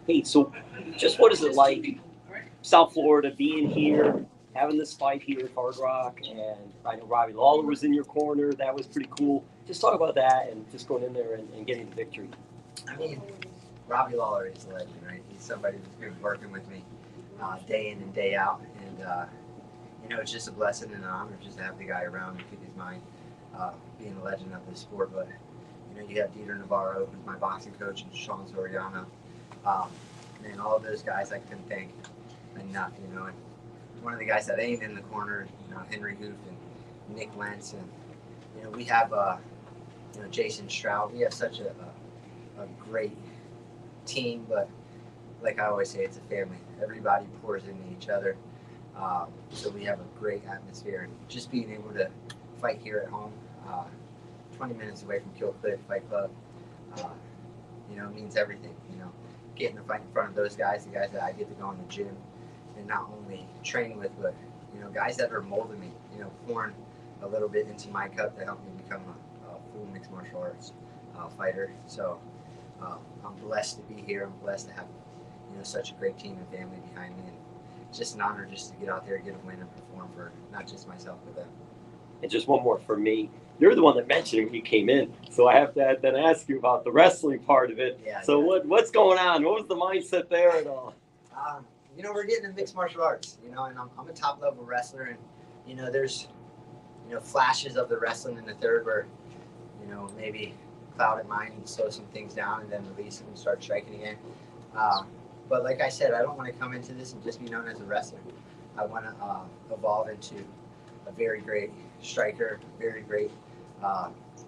Hey, so just what is it like, South Florida, being here, having this fight here at Hard Rock, and I know Robbie Lawler was in your corner. That was pretty cool. Just talk about that and just going in there and getting the victory. I mean, Robbie Lawler is a legend, right? He's somebody who's been working with me day in and day out, and it's just a blessing and an honor just to have the guy around and keep his mind being a legend of this sport. But you have Dieter Navarro, who's my boxing coach, and Sean Soriano, and all of those guys I couldn't thank enough. And one of the guys that ain't in the corner, Henry Hoof and Nick Lentz, and we have Jason Stroud. We have such a great team, but like I always say, it's a family. Everybody pours into each other. So we have a great atmosphere, and just being able to fight here at home, 20 minutes away from Kill Cliff Fight Club, means everything. Getting to fight in front of those guys, the guys that I get to go in the gym and not only train with, but guys that are molding me, pouring a little bit into my cup to help me become a full mixed martial arts fighter. So I'm blessed to be here. I'm blessed to have such a great team and family behind me, and it's just an honor just to get out there, get a win, and perform for not just myself but them. And just one more for me. You're the one that mentioned it when you came in, so I have to then ask you about the wrestling part of it. Yeah, so yeah. what's going on? What was the mindset there at all? We're getting into mixed martial arts, and I'm a top level wrestler, and there's flashes of the wrestling in the third where maybe cloud at mine and slow some things down and then release them and start striking again. But like I said, I don't want to come into this and just be known as a wrestler. I want to evolve into a very great striker, very great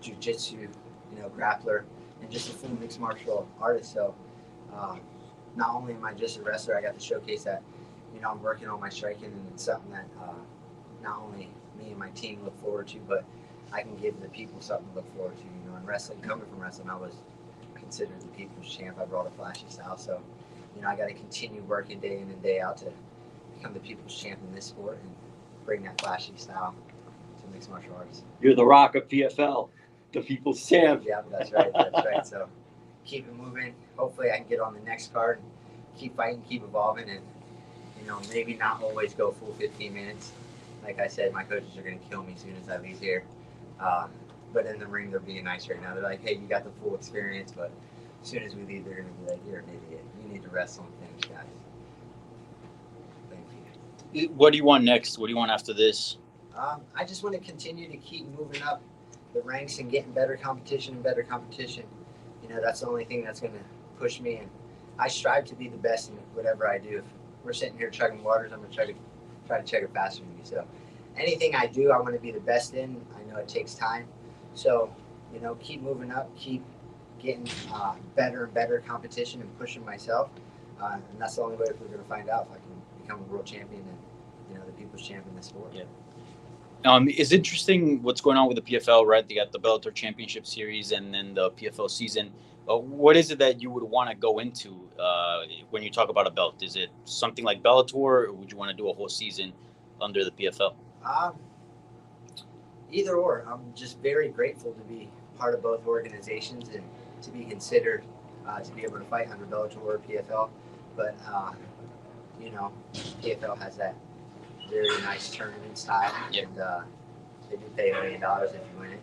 jiu-jitsu, grappler, and just a full mixed martial artist. So not only am I just a wrestler, I got to showcase that, I'm working on my striking, and it's something that not only me and my team look forward to, but I can give the people something to look forward to. In wrestling, coming from wrestling, I was considered the people's champ. I brought a flashy style, so I got to continue working day in and day out to become the people's champ in this sport and bring that flashy style to mixed martial arts. You're the Rock of PFL, the people's champ. Yeah, that's right. That's right. So keep it moving. Hopefully, I can get on the next card and keep fighting, keep evolving, and maybe not always go full 15 minutes. Like I said, my coaches are going to kill me as soon as I leave here. But in the ring, they're being nice right now. They're like, hey, you got the full experience, but as soon as we leave, they're going to be like, you're an idiot. You need to wrestle and finish, guys. Thank you. What do you want next? What do you want after this? I just want to continue to keep moving up the ranks and getting better competition and better competition. That's the only thing that's going to push me. And I strive to be the best in whatever I do. If we're sitting here chugging waters, I'm going to try to chug it faster than you. So anything I do, I want to be the best in. I know it takes time. So, keep moving up, keep getting better and better competition and pushing myself. And that's the only way we're going to find out if I can become a world champion and, the people's champion in this sport. Yeah. It's interesting what's going on with the PFL, right? They got the Bellator Championship Series and then the PFL season. What is it that you would want to go into when you talk about a belt? Is it something like Bellator, or would you want to do a whole season under the PFL? Either or. I'm just very grateful to be part of both organizations and to be considered to be able to fight under Bellator or PFL. But, PFL has that very nice tournament style. Yep. And they do pay $1 million if you win it.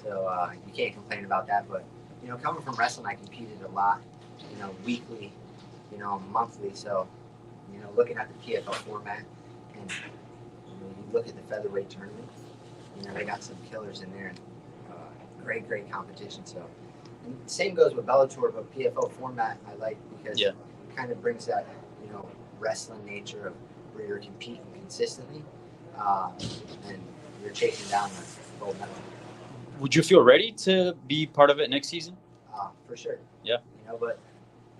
So you can't complain about that. But, coming from wrestling, I competed a lot, weekly, monthly. So, looking at the PFL format and, you look at the featherweight tournament, they got some killers in there and great competition. So, and same goes with Bellator, but PFL format I like because it kind of brings that, wrestling nature of where you're competing consistently and you're chasing down the gold medal. Would you feel ready to be part of it next season? For sure. Yeah. But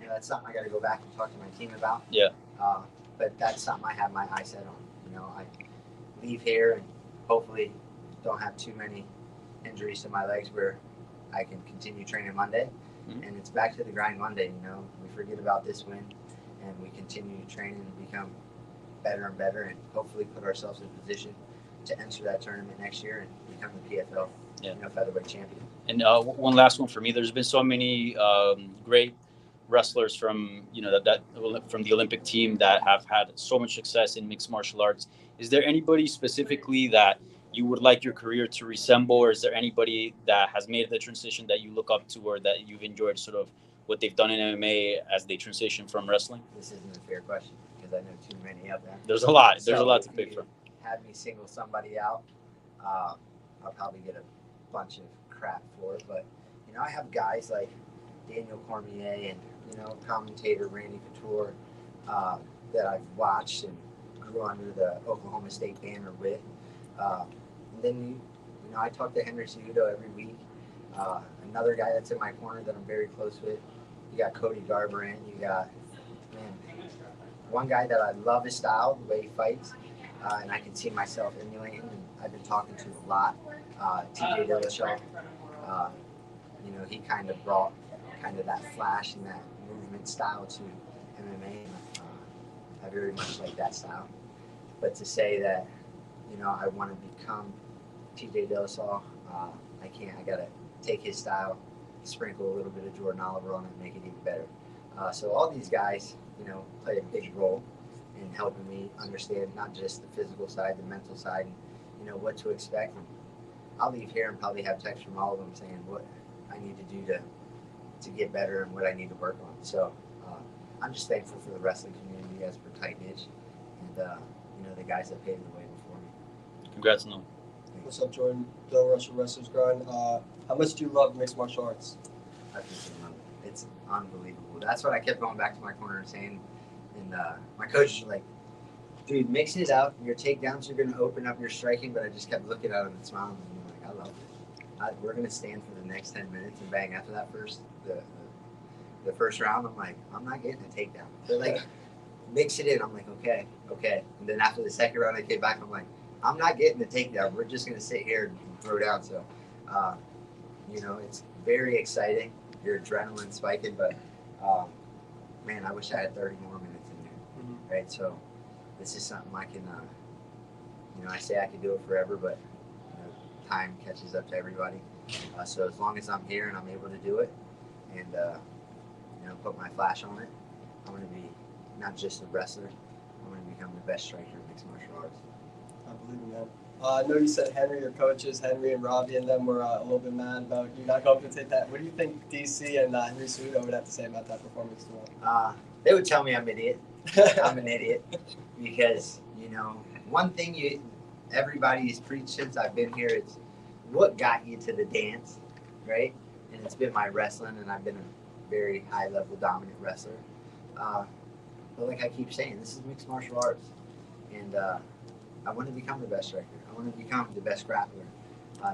that's something I got to go back and talk to my team about. Yeah. But that's something I have my eye set on. I leave here and hopefully don't have too many injuries to my legs where I can continue training Monday. Mm-hmm. And it's back to the grind Monday. We forget about this win and we continue to train and become better and better and hopefully put ourselves in a position to enter that tournament next year and become the PFL featherweight champion. And one last one for me. There's been so many great wrestlers from from the Olympic team that have had so much success in mixed martial arts. Is there anybody specifically that you would like your career to resemble, or is there anybody that has made the transition that you look up to, or that you've enjoyed sort of what they've done in MMA as they transition from wrestling? This isn't a fair question because I know too many of them. There's a lot. There's So a lot to if pick you from. Had me single somebody out, I'll probably get a bunch of crap for it. But I have guys like Daniel Cormier and commentator Randy Couture that I've watched and grew under the Oklahoma State banner with. And then I talk to Henry Cejudo every week. Another guy that's in my corner that I'm very close with. You got Cody Garbrandt. You got one guy that I love his style, the way he fights, and I can see myself emulating. And I've been talking to a lot. TJ Dillashaw. He kind of brought that flash and that movement style to MMA. I very much like that style. But to say that, I want to become TJ Dillashaw, I can't. I gotta take his style, sprinkle a little bit of Jordan Oliver on it, and make it even better. So all these guys, play a big role in helping me understand not just the physical side, the mental side, and what to expect. And I'll leave here and probably have texts from all of them saying what I need to do to get better and what I need to work on. So I'm just thankful for the wrestling community as per Tight Niche, and the guys that paved the way before me. Congrats on them. What's up, Jordan? Bill Russell, Wrestlers Grind. How much do you love mixed martial arts? I think it's unbelievable. That's what I kept going back to my corner and saying. And my coaches were like, dude, mix it up. Your takedowns are going to open up your striking. But I just kept looking at him and smiling. And I'm like, I love it. We're going to stand for the next 10 minutes. And bang, after that the first round, I'm like, I'm not getting a takedown. They're like, mix it in. I'm like, okay. And then after the second round, I came back. I'm like, I'm not getting the takedown. We're just going to sit here and throw down. So, it's very exciting. Your adrenaline spiking, but man, I wish I had 30 more minutes in there. Mm-hmm. Right? So this is something I can, I say I could do it forever, but time catches up to everybody. So as long as I'm here and I'm able to do it and, put my flash on it, I'm going to be not just a wrestler, I'm going to become the best striker in mixed martial arts. I believe in that. I know you said Henry, your coaches, Henry and Robbie and them were a little bit mad about you not going to take that. What do you think DC and Henry Cejudo would have to say about that performance tomorrow? They would tell me I'm an idiot. I'm an idiot because, one thing everybody has preached since I've been here is what got you to the dance, right? And it's been my wrestling, and I've been a very high-level dominant wrestler. But like I keep saying, this is mixed martial arts, and I want to become the best striker. I want to become the best grappler,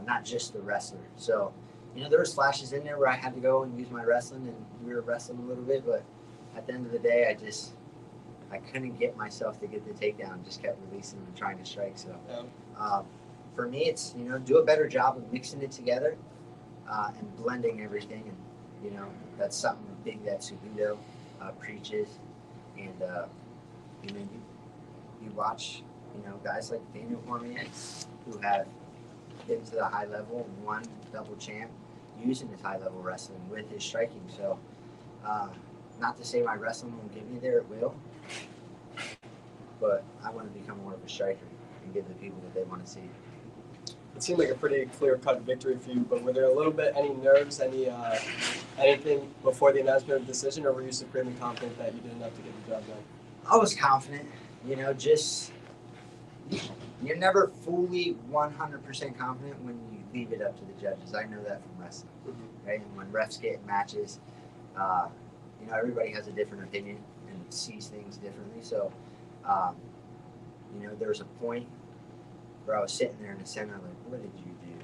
not just the wrestler. So, there was flashes in there where I had to go and use my wrestling, and we were wrestling a little bit. But at the end of the day, I couldn't get myself to get the takedown. Just kept releasing and trying to strike. So, for me, it's do a better job of mixing it together and blending everything. And that's something big that Cejudo preaches. And you watch. Guys like Daniel Cormier, who have been to the high level and won double champ using his high level wrestling with his striking. So, not to say my wrestling won't get me there, it will. But I want to become more of a striker and give the people what they want to see. It seemed like a pretty clear-cut victory for you, but were there a little bit any nerves, anything before the announcement of the decision, or were you supremely confident that you did enough to get the job done? I was confident, you're never fully 100% confident when you leave it up to the judges. I know that from wrestling, right? And when refs get matches, everybody has a different opinion and sees things differently. So, there was a point where I was sitting there in the center, like, what did you do? You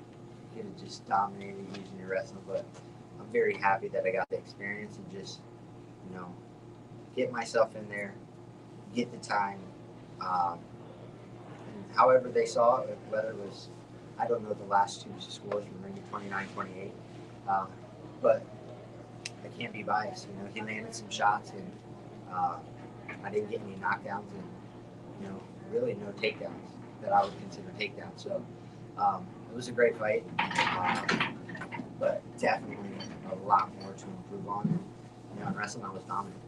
could have just dominated using your wrestling, but I'm very happy that I got the experience and just, get myself in there, get the time. And however they saw it, whether it was, I don't know the last two scores, were maybe 29-28, but I can't be biased. He landed some shots, and I didn't get any knockdowns, and really no takedowns that I would consider takedowns. So it was a great fight, but definitely a lot more to improve on. in wrestling I was dominant.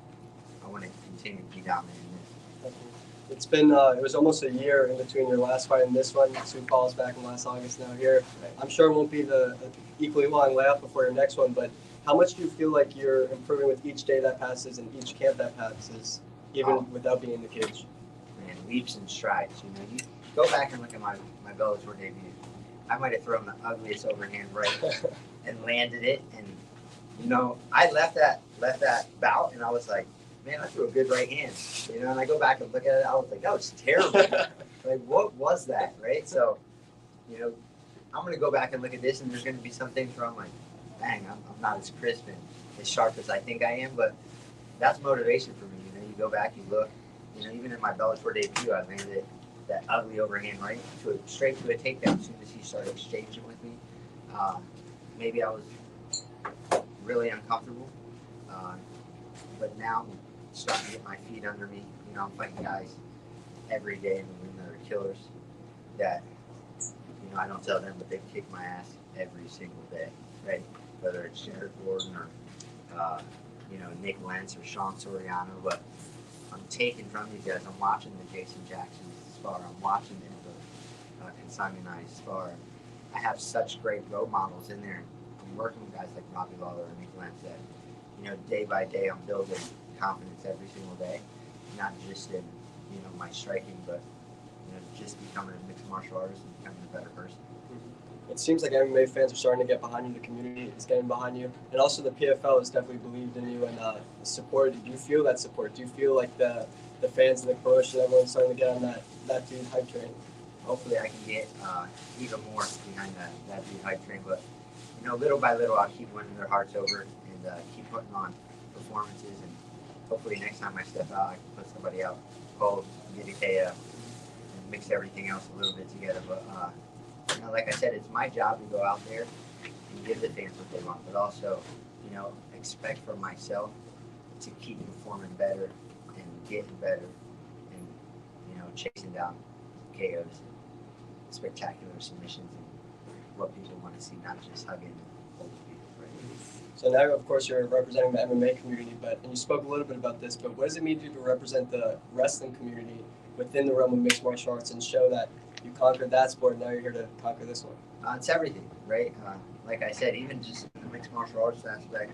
I want to continue to be dominant in this. It's been it was almost a year in between your last fight and this one. Sioux Falls back in last August. Now here, I'm sure it won't be the equally long layoff before your next one. But how much do you feel like you're improving with each day that passes and each camp that passes, even without being in the cage? Man, leaps and strides. You go back and look at my Bellator debut. I might have thrown the ugliest overhand right and landed it, and I left that bout, and I was like, man, I threw a good right hand. And I go back and look at it, I was like, that was terrible. Like, what was that, right? So, I'm gonna go back and look at this, and there's gonna be some things where I'm like, dang, I'm not as crisp and as sharp as I think I am, but that's motivation for me. You go back, you look. Even in my Bellator debut, I landed that ugly overhand right straight to a takedown as soon as he started exchanging with me. Maybe I was really uncomfortable, but now I'm starting to get my feet under me. I'm fighting guys every day in the ring that are killers that, I don't tell them, but they kick my ass every single day, right? Whether it's Jared Gordon or, Nick Lentz or Sean Soriano, but I'm taking from these guys. I'm watching the Jason Jackson spar. I'm watching the Consignment Eyes spar. I have such great role models in there. I'm working with guys like Robbie Lawler and Nick Lentz that, day by day, I'm building confidence every single day, not just in, my striking, but, just becoming a mixed martial artist and becoming a better person. It seems like MMA fans are starting to get behind you. The community is getting behind you, and also the PFL has definitely believed in you and supported you. Do you feel that support? Do you feel like the fans and the promotion, everyone's starting to get on that dude hype train? Hopefully, I can get even more behind that dude hype train. But little by little, I'll keep winning their hearts over and keep putting on performances. And hopefully, next time I step out, I can put somebody out cold, get a KO, and mix everything else a little bit together. But like I said, it's my job to go out there and give the fans what they want, but also, expect from myself to keep performing better and getting better and, chasing down KOs and spectacular submissions and what people want to see, not just hugging and holding people, right? So now, of course, you're representing the MMA community, and you spoke a little bit about this, but what does it mean to you to represent the wrestling community within the realm of mixed martial arts and show that you conquered that sport, and now you're here to conquer this one? It's everything, right? Like I said, even just in the mixed martial arts aspect,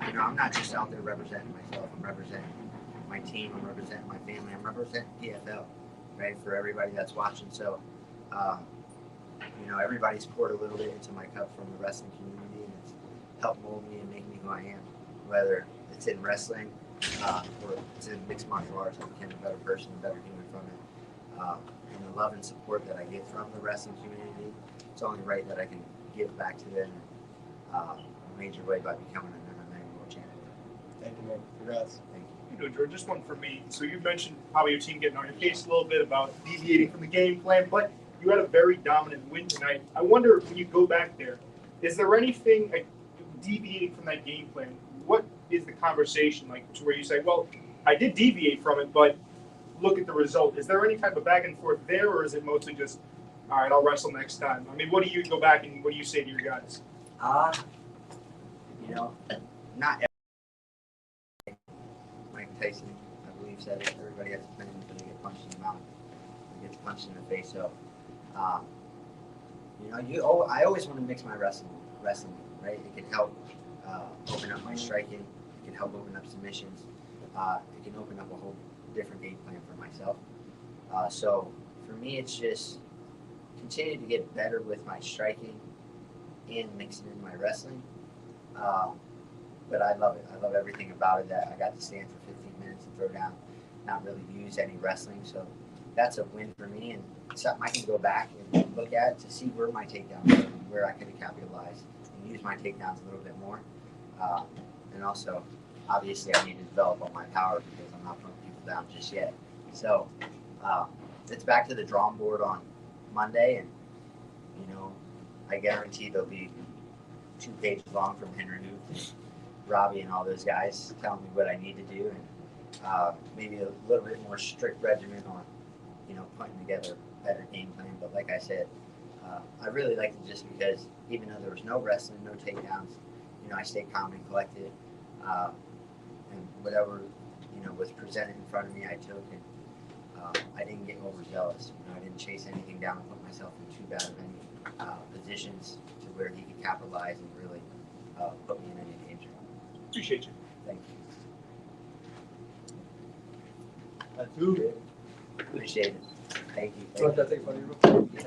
I'm not just out there representing myself. I'm representing my team. I'm representing my family. I'm representing PFL, right, for everybody that's watching. So, everybody's poured a little bit into my cup from the wrestling community, and it's helped mold me and make me who I am. Whether it's in wrestling or it's in mixed martial arts, I became a better person, a better human from it. And the love and support that I get from the wrestling community, it's only right that I can give back to them in a major way by becoming an MMA world champion. Thank you, man. Congrats. Thank you. George, just one for me. So you mentioned probably your team getting on your case a little bit about deviating from the game plan, but you had a very dominant win tonight. I wonder, when you go back there, is there anything like deviating from that game plan? What is the conversation like to where you say, well, I did deviate from it, but look at the result? Is there any type of back and forth there, or is it mostly just, all right, I'll wrestle next time? I mean, what do you go back and what do you say to your guys? Not every Mike Tyson, I believe, said it. Everybody has a opinion until they get punched in the mouth, they get punched in the face. So, I always want to mix my wrestling, right? It can help open up my striking. It can help open up submissions. It can open up a whole different game plan for myself. So for me, it's just continue to get better with my striking and mixing in my wrestling. But I love it. I love everything about it. That I got to stand for 15 minutes and throw down, not really use any wrestling. So that's a win for me, and something I can go back and look at to see where my takedowns are and where I could have capitalized and use my takedowns a little bit more. And also, obviously, I need to develop on my power because I'm not putting people down just yet. So it's back to the drawing board on Monday, and I guarantee there'll be 2 pages long from Henry Hoof, Robbie, and all those guys telling me what I need to do, and maybe a little bit more strict regimen on putting together a better game plan. But like I said, I really liked it just because even though there was no wrestling, no takedowns, I stayed calm and collected. and whatever was presented in front of me, I took, and I didn't get overzealous. I didn't chase anything down and put myself in too bad of any positions to where he could capitalize and really put me in any danger. Appreciate you. Thank you. That's who. Appreciate it. Thank you. So I take a photo of you real quick?